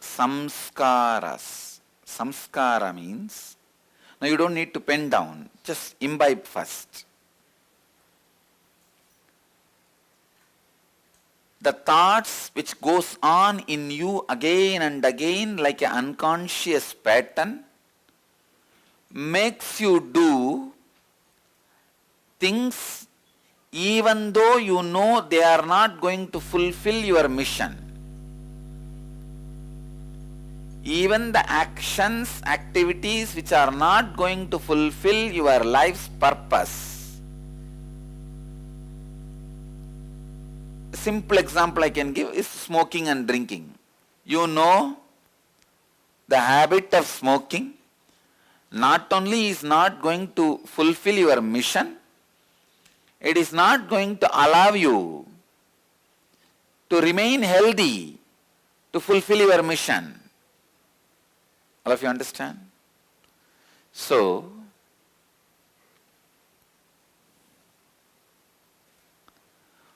samskaras. Samskara means, now you don't need to pen down, just imbibe first. The thoughts which goes on in you again and again like an unconscious pattern makes you do things even though you know they are not going to fulfill your mission. Even the actions, activities which are not going to fulfill your life's purpose. A simple example I can give is smoking and drinking. You know the habit of smoking not only is not going to fulfill your mission, it is not going to allow you to remain healthy to fulfill your mission. All of you understand? So,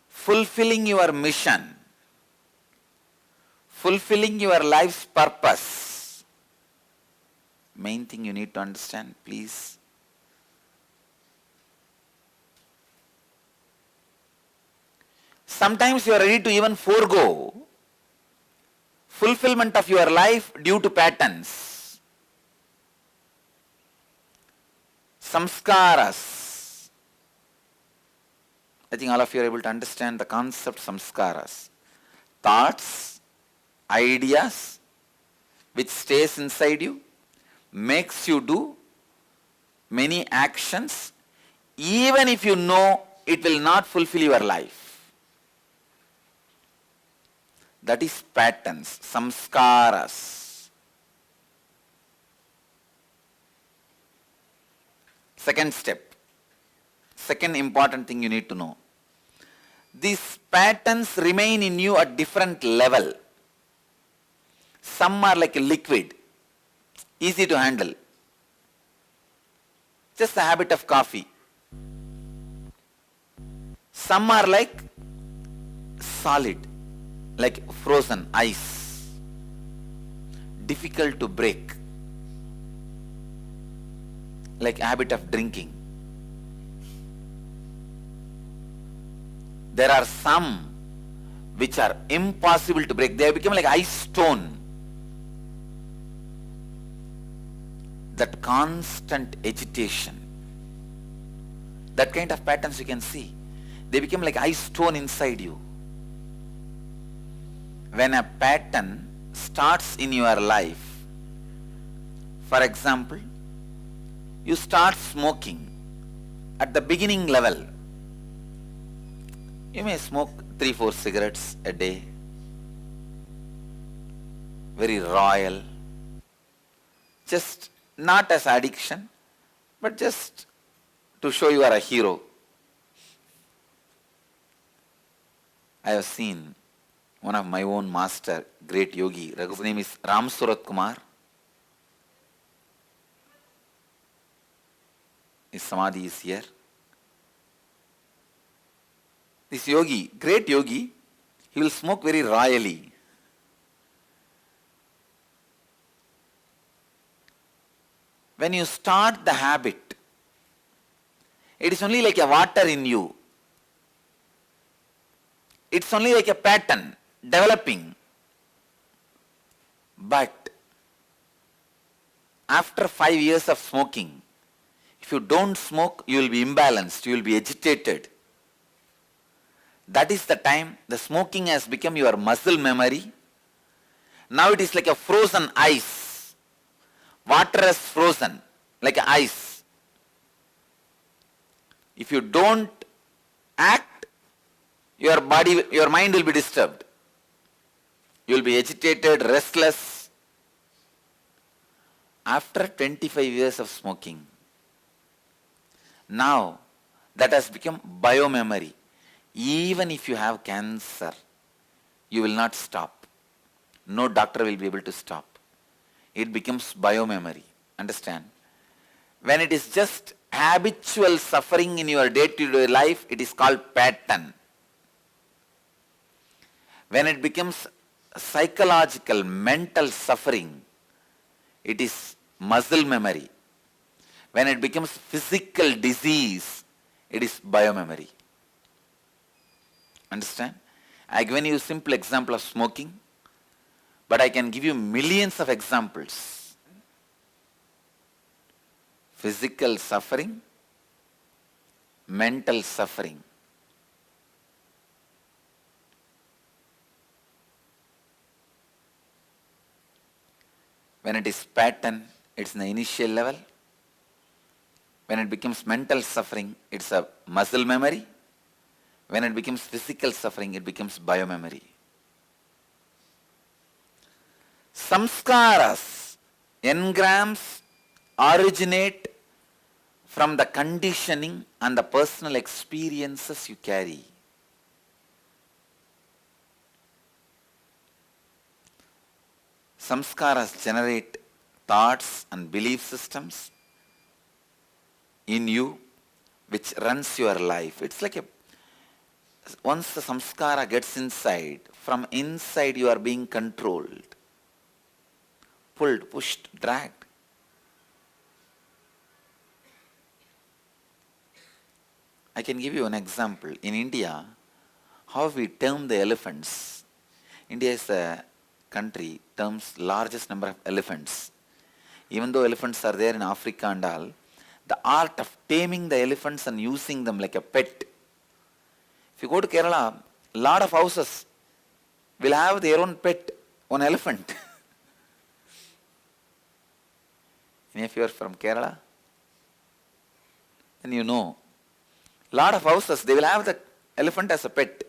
fulfilling your mission, fulfilling your life's purpose, main thing you need to understand, please. Sometimes you are ready to even forego fulfillment of your life due to patterns. Samskaras. I think all of you are able to understand the concept samskaras. Thoughts, ideas, which stays inside you, makes you do many actions, even if you know it will not fulfill your life. That is patterns, samskaras. Second step, second important thing you need to know. These patterns remain in you at different level. Some are like a liquid, easy to handle. Just the habit of coffee. Some are like solid, like frozen ice, difficult to break, like habit of drinking. There are some which are impossible to break. They have become like ice stone. That constant agitation, that kind of patterns you can see. They become like ice stone inside you. When a pattern starts in your life, for example, you start smoking at the beginning level. You may smoke 3-4 cigarettes a day, very royal, just not as addiction, but just to show you are a hero. I have seen one of my own master, great yogi, his name is Ram Surat Kumar. His samadhi is here. This yogi, great yogi, he will smoke very royally. When you start the habit, it is only like a water in you. It's only like a pattern developing. But after 5 years of smoking, if you don't smoke, you will be imbalanced, you will be agitated. That is the time the smoking has become your muscle memory. Now it is like a frozen ice. Water is frozen like ice. If you don't act, your body, your mind will be disturbed. You will be agitated, restless. After 25 years of smoking, now that has become biomemory. Even if you have cancer, you will not stop. No doctor will be able to stop. It becomes biomemory. Understand? When it is just habitual suffering in your day-to-day life, it is called pattern. When it becomes psychological, mental suffering, it is muscle memory. When it becomes physical disease, it is biomemory. Understand? I given you a simple example of smoking, but I can give you millions of examples. Physical suffering, mental suffering. When it is pattern, it's in the initial level. When it becomes mental suffering, it's a muscle memory. When it becomes physical suffering, it becomes biomemory. Samskaras, engrams, originate from the conditioning and the personal experiences you carry. Samskaras generate thoughts and belief systems in you which runs your life. It's like once the samskara gets inside, from inside you are being controlled, pulled, pushed, dragged. I can give you an example. In India, how we term the elephants. India is a country terms largest number of elephants. Even though elephants are there in Africa and all, the art of taming the elephants and using them like a pet. If you go to Kerala, a lot of houses will have their own pet, one elephant. Any of you are from Kerala? Then you know. Lot of houses, they will have the elephant as a pet.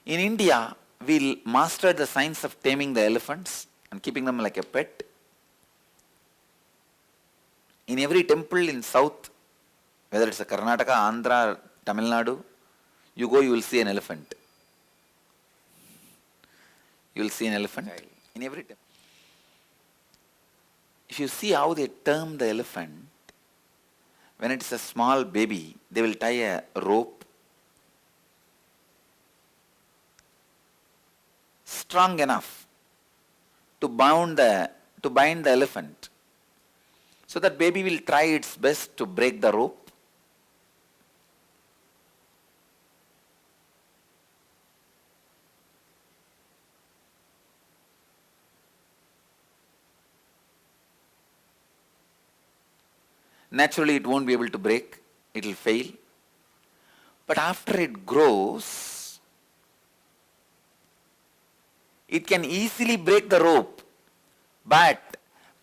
In India, we mastered the science of taming the elephants and keeping them like a pet. In every temple in south, whether it's a Karnataka, Andhra, Tamil Nadu, you go, you will see an elephant. You will see an elephant in every temple. If you see how they term the elephant, when it's a small baby, they will tie a rope strong enough to bind the elephant. So that baby will try its best to break the rope. Naturally, it won't be able to break. It will fail. But after it grows, it can easily break the rope. But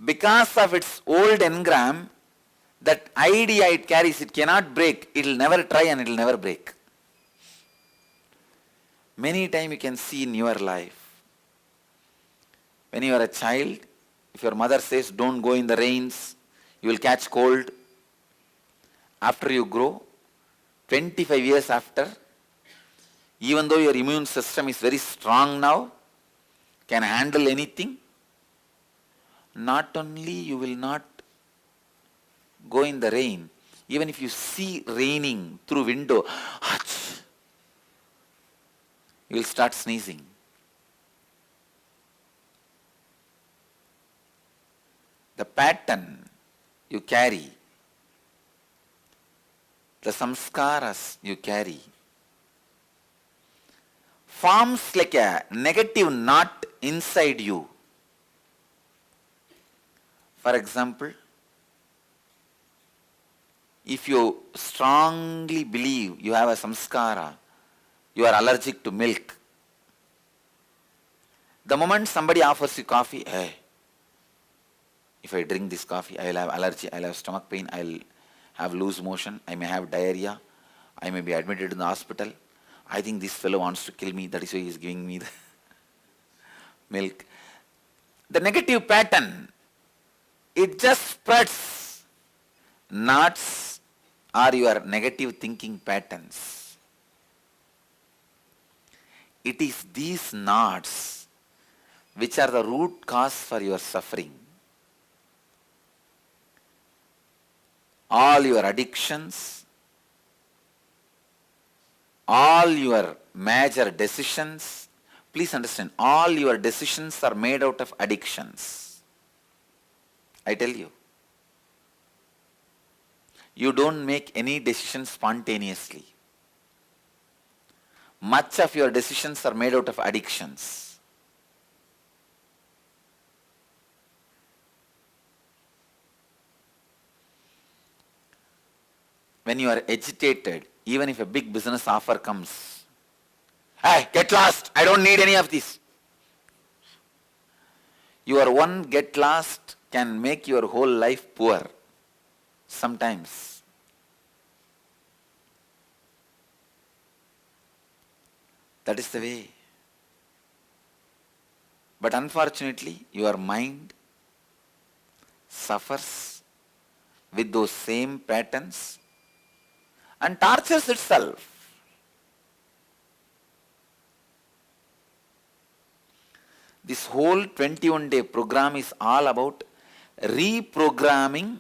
because of its old engram, that idea it carries, it cannot break. It will never try and it will never break. Many times you can see in your life. When you are a child, if your mother says, don't go in the rains, you will catch cold. After you grow, 25 years after, even though your immune system is very strong now, can handle anything, not only you will not go in the rain, even if you see raining through window, you will start sneezing. The pattern you carry, the samskaras you carry, forms like a negative knot inside you. For example, if you strongly believe you have a samskara, you are allergic to milk. The moment somebody offers you coffee, hey, if I drink this coffee, I will have allergy, I will have stomach pain, I will have loose motion, I may have diarrhea, I may be admitted in the hospital. I think this fellow wants to kill me, that is why he is giving me the milk. The negative pattern, it just spreads. Knots are your negative thinking patterns. It is these knots which are the root cause for your suffering. All your addictions, all your major decisions, Please understand, all your decisions are made out of addictions. I tell you. You don't make any decision spontaneously. Much of your decisions are made out of addictions. When you are agitated, even if a big business offer comes, hey, get lost, I don't need any of this. Your one get lost can make your whole life poor. Sometimes. That is the way. But unfortunately, your mind suffers with those same patterns and tortures itself. This whole 21-day program is all about reprogramming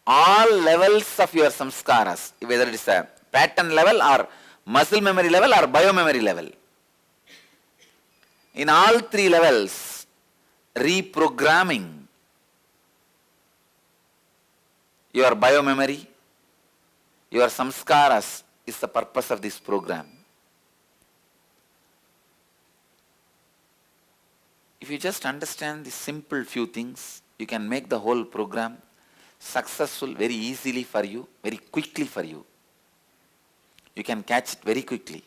all levels of your samskaras, whether it is a pattern level or muscle memory level or biomemory level. In all three levels, reprogramming your biomemory, your samskaras is the purpose of this program. If you just understand the simple few things, you can make the whole program successful very easily for you, very quickly for you. You can catch it very quickly.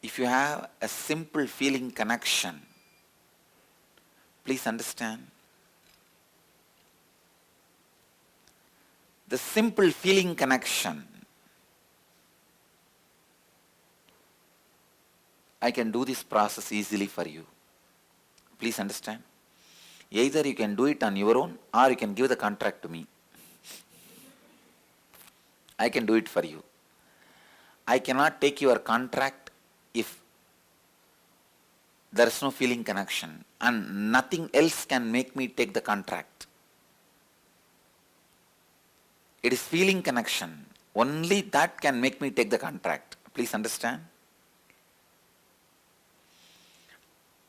If you have a simple feeling connection, please understand. The simple feeling connection, I can do this process easily for you. Please understand. Either you can do it on your own or you can give the contract to me. I can do it for you. I cannot take your contract if there is no feeling connection, and nothing else can make me take the contract. It is feeling connection. Only that can make me take the contract. Please understand.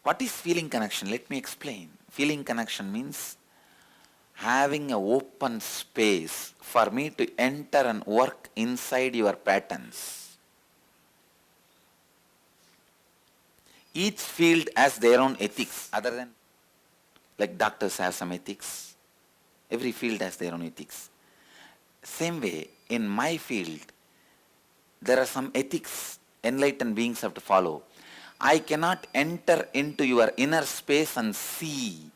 What is feeling connection? Let me explain. Feeling connection means having an open space for me to enter and work inside your patterns. Each field has their own ethics, other than like doctors have some ethics. Every field has their own ethics. Same way, in my field, there are some ethics enlightened beings have to follow. I cannot enter into your inner space and see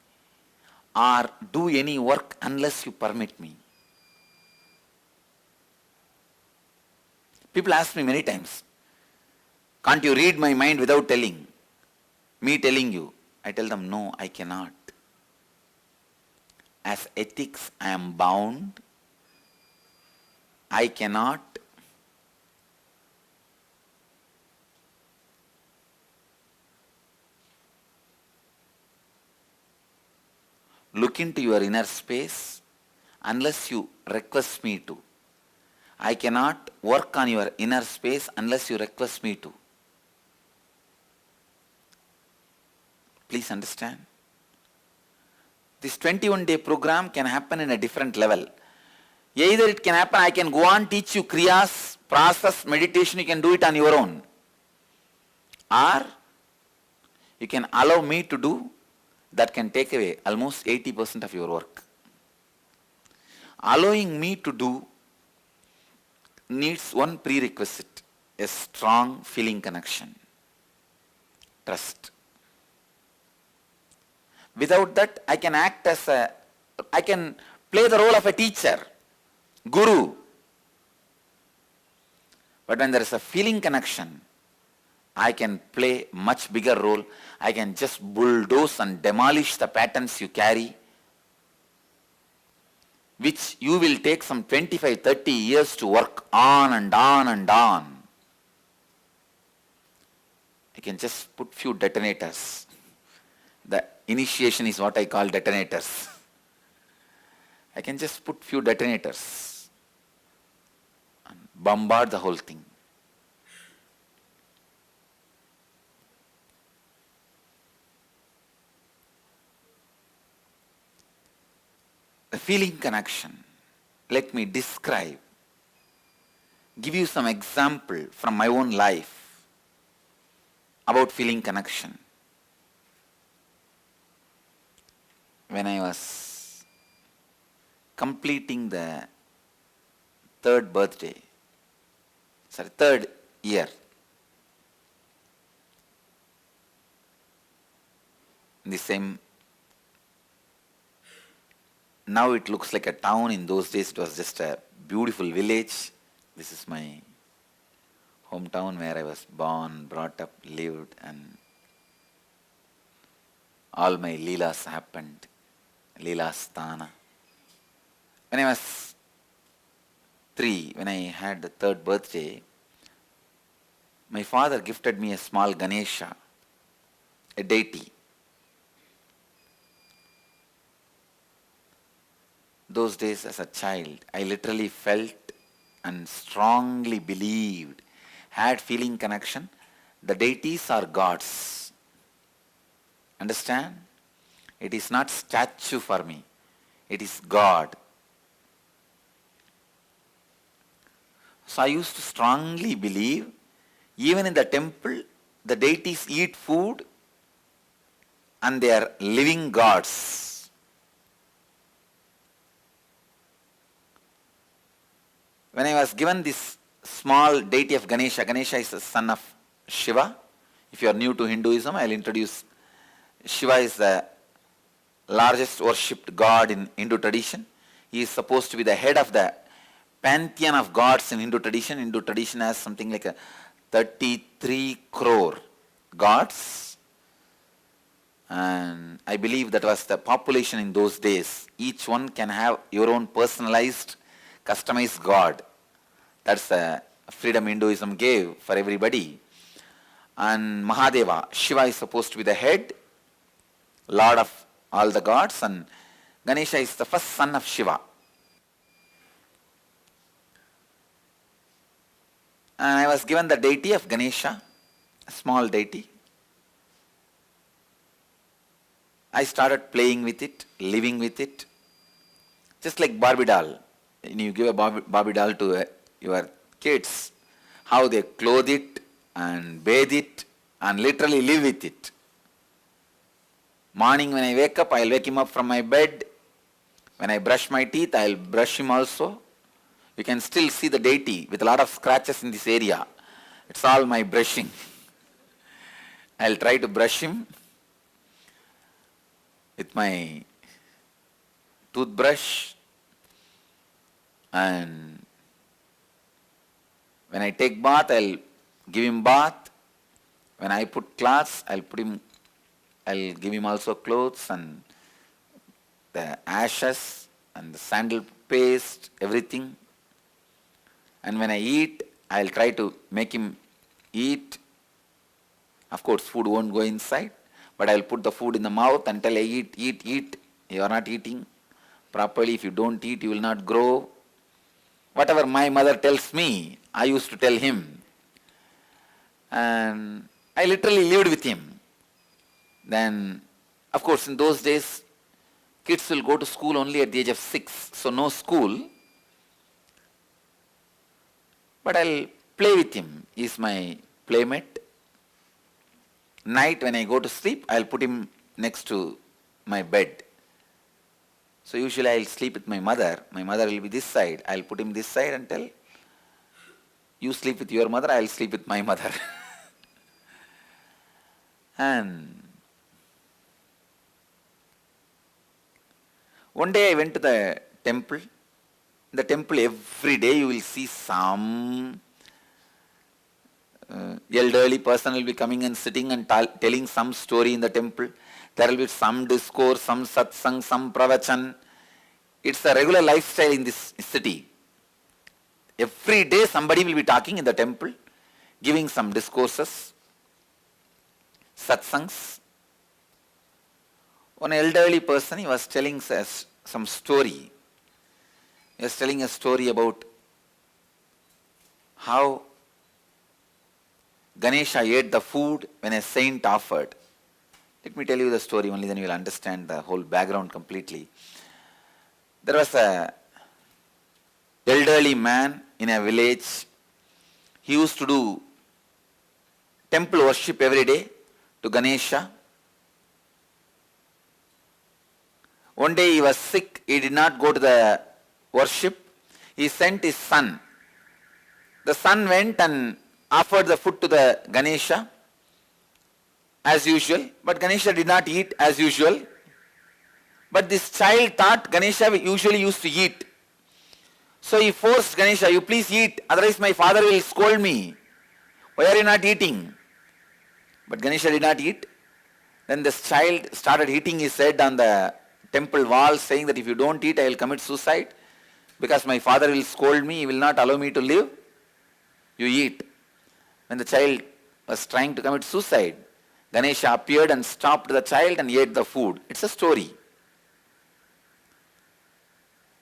or do any work unless you permit me. People ask me many times, can't you read my mind without telling? Me telling you. I tell them, no, I cannot. As ethics, I am bound. I cannot. Look into your inner space unless you request me to. I cannot work on your inner space unless you request me to. Please understand. This 21-day program can happen in a different level. Either it can happen, I can go on teach you kriyas, process, meditation, you can do it on your own. Or you can allow me to do. That can take away almost 80% of your work. Allowing me to do needs one prerequisite, a strong feeling connection, trust. Without that, I can act as I can play the role of a teacher, guru. But when there is a feeling connection, I can play much bigger role. I can just bulldoze and demolish the patterns you carry, which you will take some 25, 30 years to work on and on and on. I can just put few detonators. The initiation is what I call detonators. I can just put few detonators and bombard the whole thing. The feeling connection. Let me describe, give you some example from my own life about feeling connection. When I was completing the third year in the same, now it looks like a town. In those days it was just a beautiful village. This is my hometown where I was born, brought up, lived, and all my leelas happened. Leela Sthana. When I was 3, when I had the third birthday, my father gifted me a small Ganesha, a deity. Those days as a child, I literally felt and strongly believed, had feeling connection. The deities are gods. Understand? It is not statue for me. It is God. So I used to strongly believe, even in the temple, the deities eat food and they are living gods. When I was given this small deity of Ganesha, Ganesha is the son of Shiva. If you are new to Hinduism, I will introduce. Shiva is the largest worshipped god in Hindu tradition. He is supposed to be the head of the pantheon of gods in Hindu tradition. Hindu tradition has something like a 33 crore gods. And I believe that was the population in those days. Each one can have your own personalized, customized god. That's the freedom Hinduism gave for everybody. And Mahadeva, Shiva is supposed to be the head, lord of all the gods, and Ganesha is the first son of Shiva. And I was given the deity of Ganesha, a small deity. I started playing with it, living with it, just like Barbie doll. When you give a Barbie doll to your kids, how they clothe it and bathe it and literally live with it. Morning when I wake up, I'll wake him up from my bed. When I brush my teeth, I'll brush him also. You can still see the deity with a lot of scratches in this area. It's all my brushing. I'll try to brush him with my toothbrush, and when I take bath, I'll give him bath. When I put clothes, I'll give him also clothes and the ashes and the sandal paste, everything. And when I eat, I'll try to make him eat. Of course, food won't go inside, but I'll put the food in the mouth until I eat. You are not eating properly. If you don't eat, you will not grow. Whatever my mother tells me, I used to tell him. And I literally lived with him. Then, of course, in those days, kids will go to school only at the age of 6, so no school. But I'll play with him. He's my playmate. Night when I go to sleep, I'll put him next to my bed. So usually I'll sleep with my mother. My mother will be this side. I'll put him this side and tell, you sleep with your mother, I'll sleep with my mother. And one day I went to the temple. In the temple every day you will see some elderly person will be coming and sitting and telling some story in the temple. There will be some discourse, some satsang, some pravachan. It's a regular lifestyle in this city. Every day somebody will be talking in the temple, giving some discourses, satsangs. One elderly person, he was telling us some story. He was telling a story about how Ganesha ate the food when a saint offered. Let me tell you the story only, then you will understand the whole background completely. There was a elderly man in a village. He used to do temple worship every day to Ganesha. One day he was sick, he did not go to the worship. He sent his son. The son went and offered the food to the Ganesha as usual, but Ganesha did not eat as usual. But this child thought Ganesha usually used to eat. So he forced Ganesha, you please eat, otherwise my father will scold me. Why are you not eating? But Ganesha did not eat. Then this child started hitting his head on the temple wall, saying that if you don't eat, I will commit suicide because my father will scold me, he will not allow me to live. You eat. When the child was trying to commit suicide, Ganesha appeared and stopped the child and ate the food. It's a story.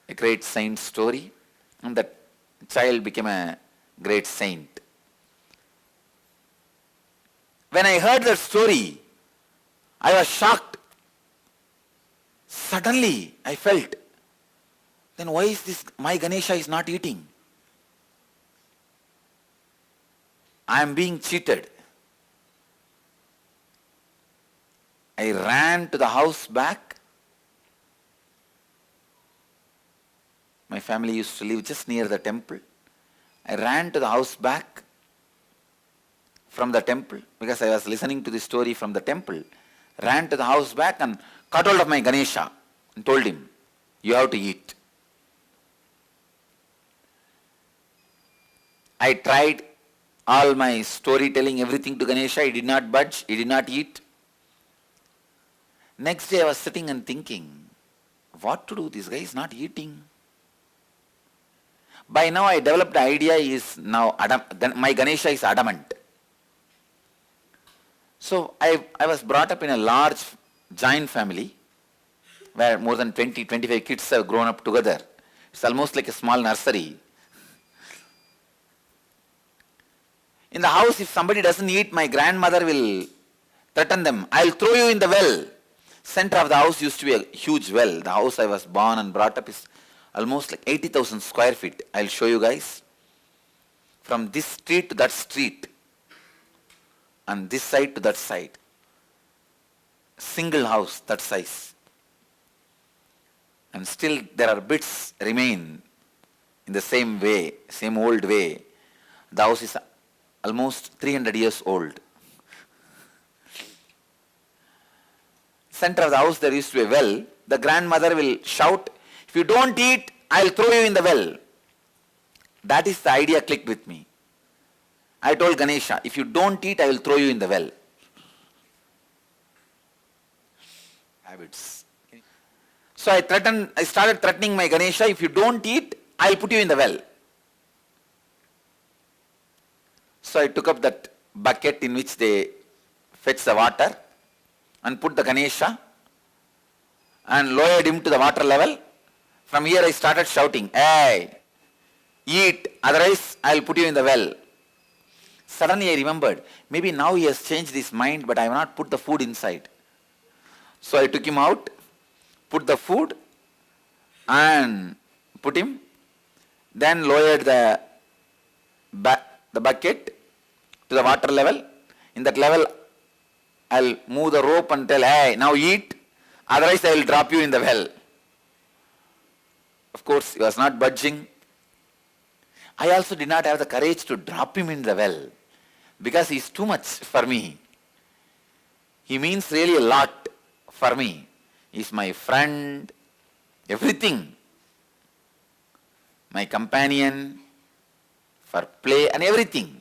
A great saint story. And that child became a great saint. When I heard that story, I was shocked. Suddenly, I felt, then why is this, my Ganesha is not eating? I am being cheated. I ran to the house back. My family used to live just near the temple. I ran to the house back from the temple because I was listening to the story from the temple. Ran to the house back and caught hold of my Ganesha and told him, you have to eat. I tried all my storytelling, everything to Ganesha. He did not budge, he did not eat. Next day I was sitting and thinking, what to do? This guy is not eating. By now I developed the idea is now my Ganesha is adamant. So I was brought up in a large giant family where more than 20-25 kids have grown up together. It's almost like a small nursery. In the house, if somebody doesn't eat, my grandmother will threaten them. I'll throw you in the well. Center of the house used to be a huge well. The house I was born and brought up is almost like 80,000 square feet. I'll show you guys. From this street to that street. And this side to that side. Single house, that size. And still there are bits remain in the same way, same old way. The house is almost 300 years old. Center of the house there used to be a well. The grandmother will shout, if you don't eat, I'll throw you in the well. That is the idea clicked with me. I told Ganesha, if you don't eat, I will throw you in the well. Habits. So I started threatening my Ganesha, if you don't eat, I'll put you in the well. So I took up that bucket in which they fetch the water and put the Ganesha and lowered him to the water level. From here I started shouting, hey, eat, otherwise I'll put you in the well. Suddenly I remembered, maybe now he has changed his mind, but I have not put the food inside. So I took him out, put the food and put him, then lowered the bucket to the water level. In that level, I'll move the rope and tell, hey, now eat, otherwise I will drop you in the well. Of course, he was not budging. I also did not have the courage to drop him in the well because he is too much for me. He means really a lot for me. He is my friend, everything. My companion, for play and everything.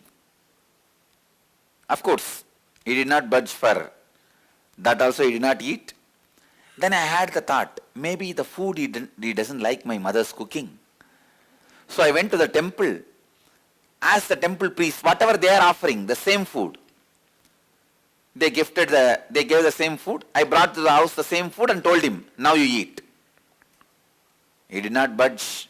Of course, he did not budge for that also, he did not eat. Then I had the thought, maybe the food he doesn't like my mother's cooking. So I went to the temple, asked the temple priest, whatever they are offering, the same food. They gave the same food. I brought to the house the same food and told him, now you eat. He did not budge.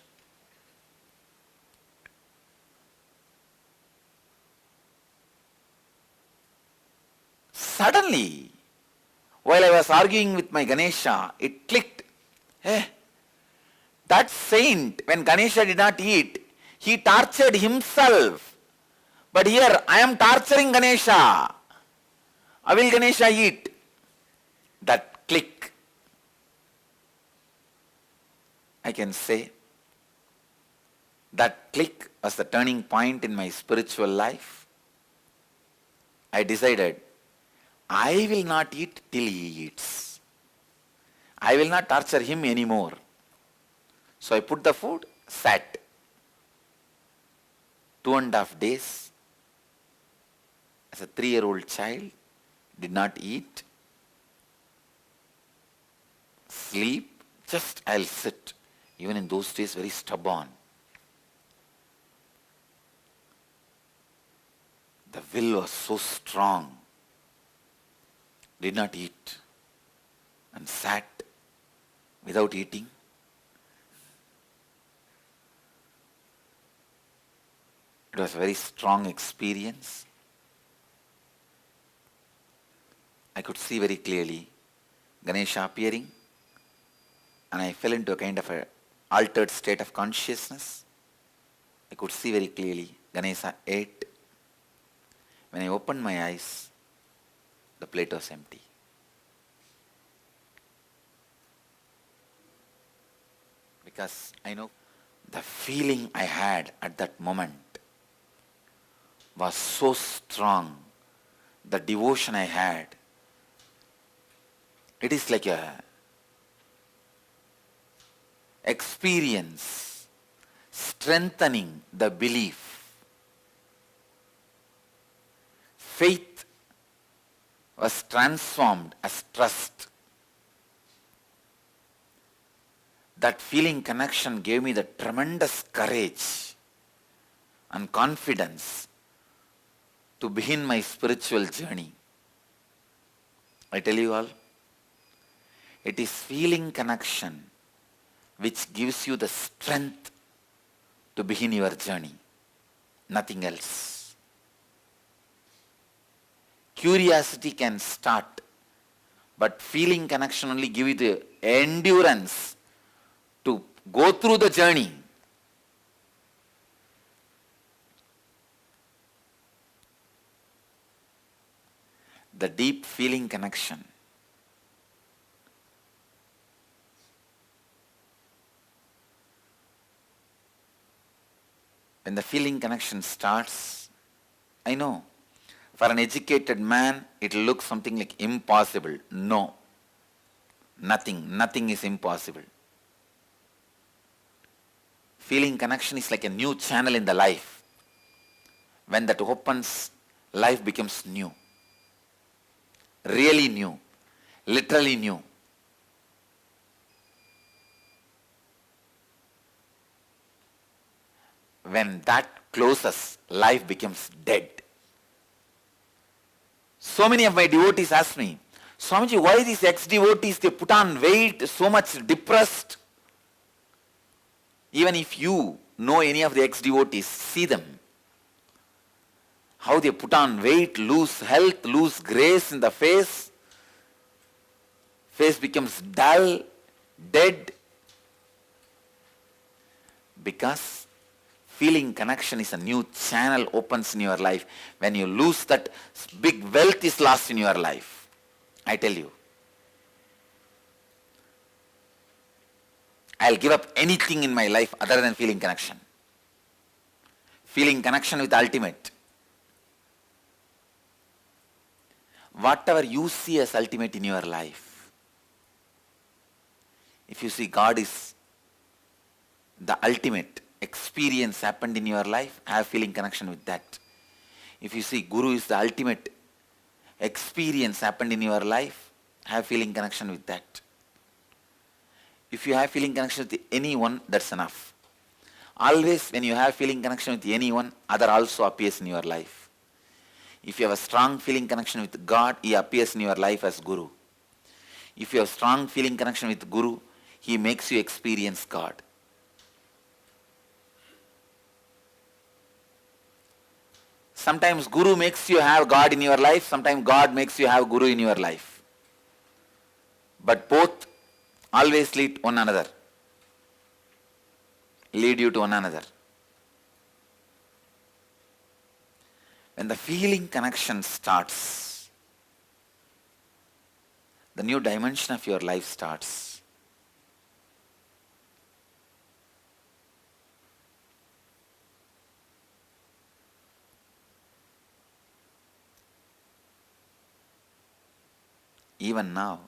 Suddenly, while I was arguing with my Ganesha, it clicked. Hey, That saint, when Ganesha did not eat, he tortured himself. But here, I am torturing Ganesha. How will Ganesha eat? That click. I can say, that click was the turning point in my spiritual life. I decided, I will not eat till he eats. I will not torture him anymore. So I put the food, sat. 2.5 days, as a 3-year-old child, did not eat, sleep, just I'll sit. Even in those days, very stubborn. The will was so strong. Did not eat and sat without eating. It was a very strong experience. I could see very clearly Ganesha appearing, and I fell into a kind of a altered state of consciousness. I could see very clearly Ganesha ate. When I opened my eyes, the plate was empty. Because I know the feeling I had at that moment was so strong. The devotion I had, it is like a experience strengthening the belief. Faith was transformed as trust. That feeling connection gave me the tremendous courage and confidence to begin my spiritual journey. I tell you all, it is feeling connection which gives you the strength to begin your journey. Nothing else. Curiosity can start, but feeling connection only give you the endurance to go through the journey. The deep feeling connection. When the feeling connection starts, I know, for an educated man, it will look something like impossible. No. Nothing is impossible. Feeling connection is like a new channel in the life. When that opens, life becomes new. Really new. Literally new. When that closes, life becomes dead. So many of my devotees ask me, Swamiji, why these ex-devotees, they put on weight, so much depressed? Even if you know any of the ex-devotees, see them. How they put on weight, lose health, lose grace in the face. Face becomes dull, dead. Because feeling connection is a new channel opens in your life. When you lose that, big wealth is lost in your life. I tell you. I'll give up anything in my life other than feeling connection. Feeling connection with the ultimate. Whatever you see as ultimate in your life, if you see God is the ultimate experience happened in your life, have feeling connection with that. If you see Guru is the ultimate experience happened in your life, have feeling connection with that. If you have feeling connection with anyone, that's enough. Always when you have feeling connection with anyone, other also appears in your life. If you have a strong feeling connection with God, He appears in your life as Guru. If you have strong feeling connection with Guru, He makes you experience God. Sometimes Guru makes you have God in your life, sometimes God makes you have Guru in your life. But both always lead one another. lead you to one another. When the feeling connection starts, the new dimension of your life starts. Even now,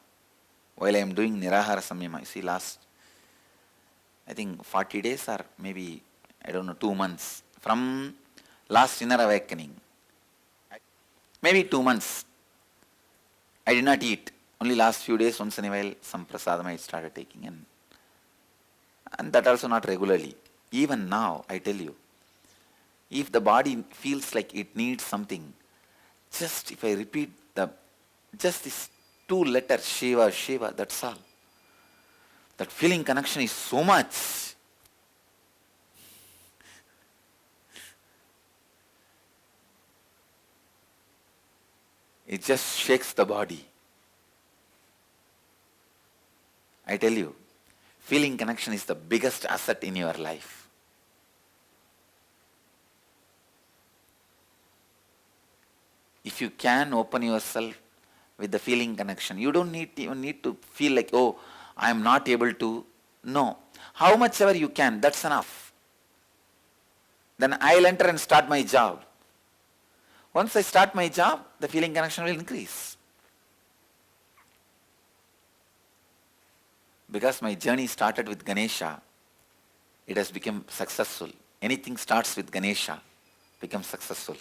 while I am doing Nirahara Samyama, you see last, I think 40 days or maybe, I don't know, 2 months from last inner awakening, maybe 2 months, I did not eat. Only last few days, once in a while, some prasadam I started taking, and that also not regularly. Even now, I tell you, if the body feels like it needs something, just if I repeat just this 2 letters, Shiva, Shiva, that's all. That feeling connection is so much. It just shakes the body. I tell you, feeling connection is the biggest asset in your life. If you can open yourself with the feeling connection, you don't even need to feel like, oh, I am not able to. No. How much ever you can, that's enough. Then I'll enter and start my job. Once I start my job, the feeling connection will increase. Because my journey started with Ganesha, it has become successful. Anything starts with Ganesha, becomes successful.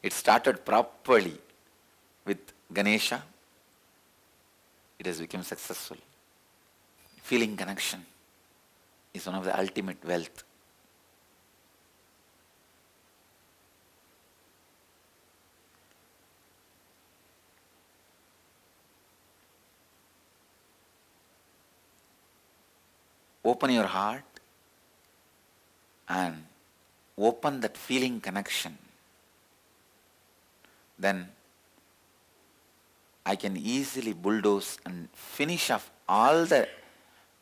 It started properly with Ganesha, it has become successful. Feeling connection is one of the ultimate wealth. Open your heart and open that feeling connection. Then I can easily bulldoze and finish off all the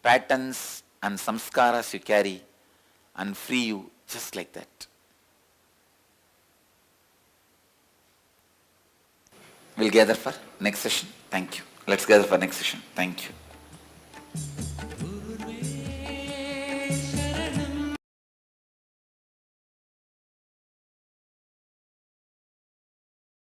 patterns and samskaras you carry and free you just like that. We'll gather for next session. Thank you. Let's gather for next session. Thank you.